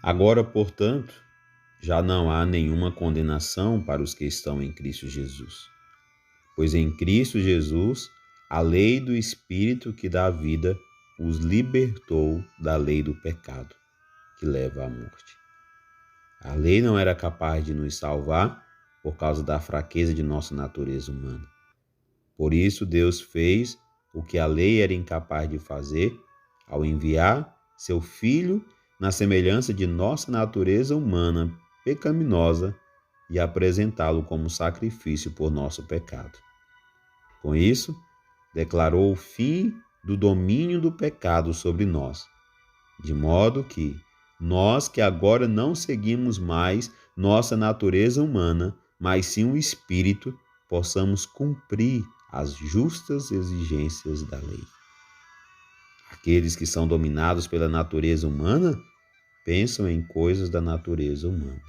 Agora, portanto, já não há nenhuma condenação para os que estão em Cristo Jesus. Pois em Cristo Jesus, a lei do Espírito que dá vida os libertou da lei do pecado, que leva à morte. A lei não era capaz de nos salvar por causa da fraqueza de nossa natureza humana. Por isso, Deus fez o que a lei era incapaz de fazer ao enviar seu Filho na semelhança de nossa natureza humana pecaminosa e apresentá-lo como sacrifício por nosso pecado. Com isso, declarou o fim do domínio do pecado sobre nós, de modo que nós que agora não seguimos mais nossa natureza humana, mas sim o Espírito, possamos cumprir as justas exigências da lei. Aqueles que são dominados pela natureza humana pensam em coisas da natureza humana,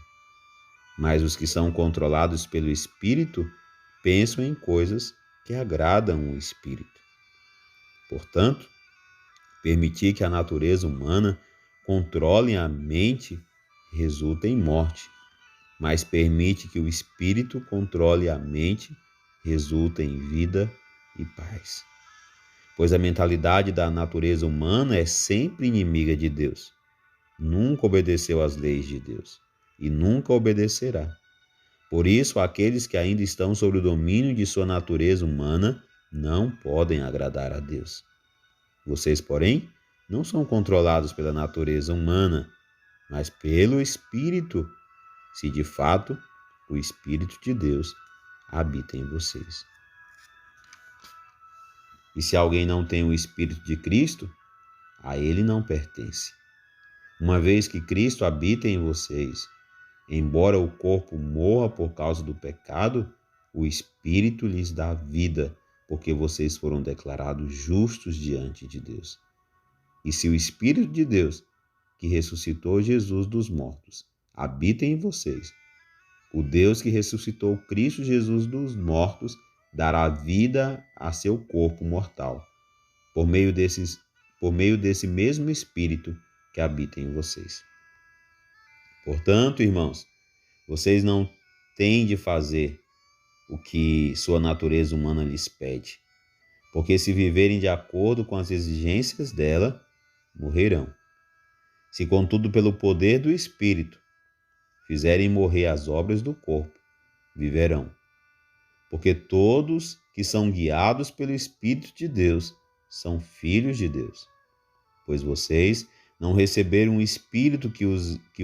mas os que são controlados pelo Espírito pensam em coisas que agradam o Espírito. Portanto, permitir que a natureza humana controle a mente resulta em morte, mas permite que o Espírito controle a mente resulta em vida e paz. Pois a mentalidade da natureza humana é sempre inimiga de Deus. Nunca obedeceu às leis de Deus e nunca obedecerá. Por isso, aqueles que ainda estão sob o domínio de sua natureza humana não podem agradar a Deus. Vocês, porém, não são controlados pela natureza humana, mas pelo Espírito, se de fato o Espírito de Deus habita em vocês. E se alguém não tem o Espírito de Cristo, a ele não pertence. Uma vez que Cristo habita em vocês, embora o corpo morra por causa do pecado, o Espírito lhes dá vida, porque vocês foram declarados justos diante de Deus. E se o Espírito de Deus, que ressuscitou Jesus dos mortos, habita em vocês, o Deus que ressuscitou Cristo Jesus dos mortos dará vida a seu corpo mortal, por meio desse mesmo Espírito que habita em vocês. Portanto, irmãos, vocês não têm de fazer o que sua natureza humana lhes pede, porque se viverem de acordo com as exigências dela, morrerão. Se, contudo, pelo poder do Espírito, fizerem morrer as obras do corpo, viverão. Porque todos que são guiados pelo Espírito de Deus são filhos de Deus. Pois vocês não receberam um espírito que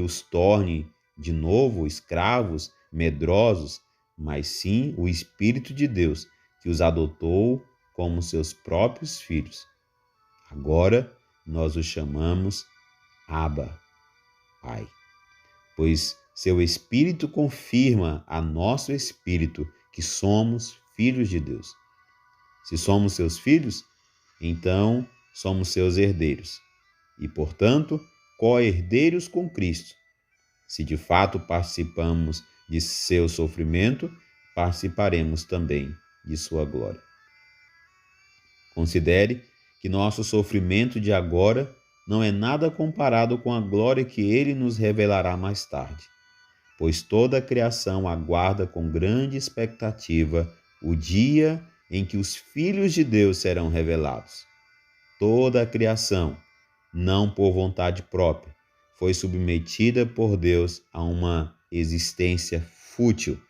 os torne de novo escravos, medrosos, mas sim o Espírito de Deus, que os adotou como seus próprios filhos. Agora nós os chamamos Abba, Pai. Pois seu Espírito confirma a nosso espírito que somos filhos de Deus. Se somos seus filhos, então somos seus herdeiros e, portanto, co-herdeiros com Cristo. Se de fato participamos de seu sofrimento, participaremos também de sua glória. Considere que nosso sofrimento de agora não é nada comparado com a glória que ele nos revelará mais tarde, pois toda a criação aguarda com grande expectativa o dia em que os filhos de Deus serão revelados. Toda a criação, não por vontade própria, foi submetida por Deus a uma existência fútil,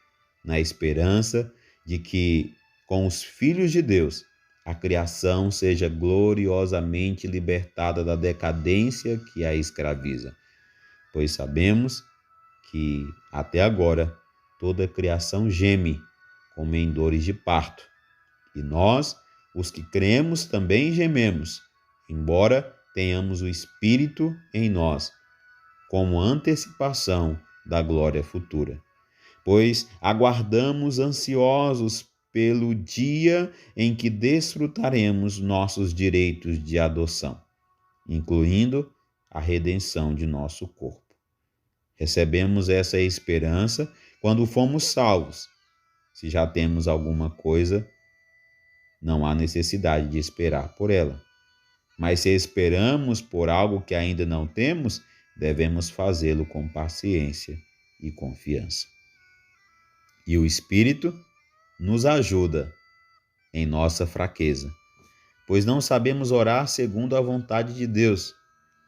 na esperança de que, com os filhos de Deus, a criação seja gloriosamente libertada da decadência que a escraviza. Pois sabemos que, até agora, toda a criação geme, como em dores de parto. E nós, os que cremos, também gememos, embora tenhamos o Espírito em nós, como antecipação da glória futura. Pois aguardamos ansiosos pelo dia em que desfrutaremos nossos direitos de adoção, incluindo a redenção de nosso corpo. Recebemos essa esperança quando fomos salvos. Se já temos alguma coisa, não há necessidade de esperar por ela. Mas se esperamos por algo que ainda não temos, devemos fazê-lo com paciência e confiança. E o Espírito nos ajuda em nossa fraqueza, pois não sabemos orar segundo a vontade de Deus,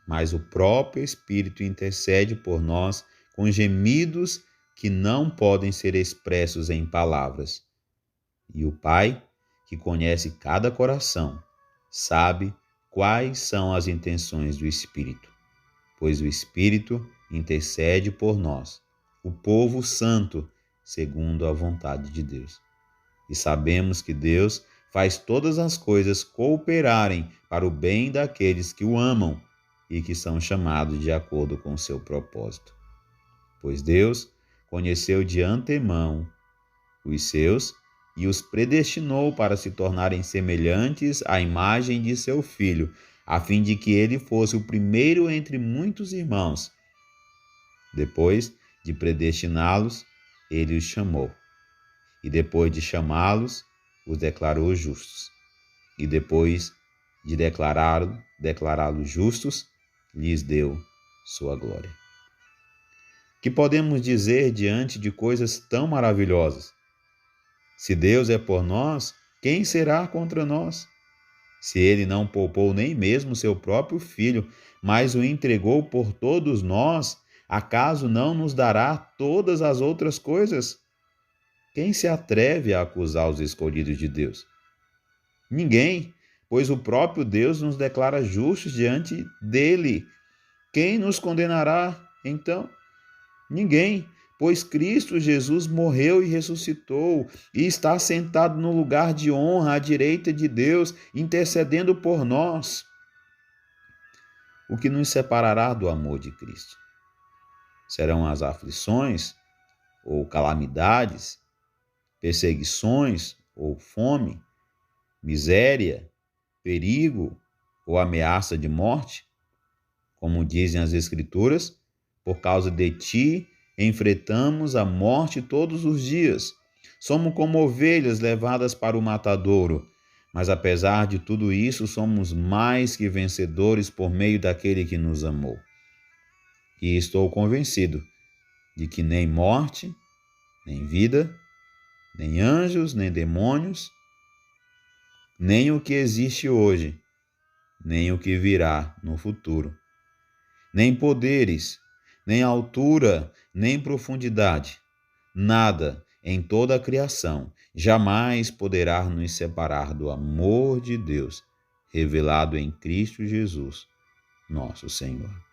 mas o próprio Espírito intercede por nós com gemidos que não podem ser expressos em palavras. E o Pai, que conhece cada coração, sabe quais são as intenções do Espírito, pois o Espírito intercede por nós, o povo santo, segundo a vontade de Deus. E sabemos que Deus faz todas as coisas cooperarem para o bem daqueles que o amam e que são chamados de acordo com o seu propósito. Pois Deus conheceu de antemão os seus e os predestinou para se tornarem semelhantes à imagem de seu Filho, a fim de que ele fosse o primeiro entre muitos irmãos. Depois de predestiná-los, ele os chamou. E depois de chamá-los, os declarou justos. E depois de declará-los justos, lhes deu sua glória. Que podemos dizer diante de coisas tão maravilhosas? Se Deus é por nós, quem será contra nós? Se ele não poupou nem mesmo seu próprio Filho, mas o entregou por todos nós, acaso não nos dará todas as outras coisas? Quem se atreve a acusar os escolhidos de Deus? Ninguém, pois o próprio Deus nos declara justos diante dele. Quem nos condenará, então? Ninguém, pois Cristo Jesus morreu e ressuscitou e está sentado no lugar de honra à direita de Deus, intercedendo por nós. O que nos separará do amor de Cristo? Serão as aflições ou calamidades, perseguições ou fome, miséria, perigo ou ameaça de morte? Como dizem as Escrituras, por causa de ti enfrentamos a morte todos os dias. Somos como ovelhas levadas para o matadouro, mas apesar de tudo isso, somos mais que vencedores por meio daquele que nos amou. E estou convencido de que nem morte, nem vida, nem anjos, nem demônios, nem o que existe hoje, nem o que virá no futuro, nem poderes, nem altura, nem profundidade, nada em toda a criação jamais poderá nos separar do amor de Deus revelado em Cristo Jesus, nosso Senhor.